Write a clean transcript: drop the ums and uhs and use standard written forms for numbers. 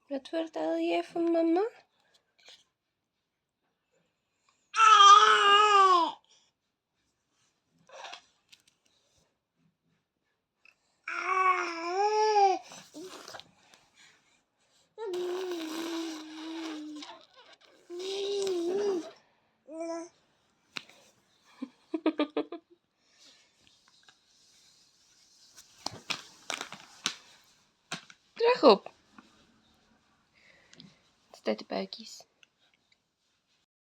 Wat vertel jij van mama? Terug op. Het is tijd de buikjes.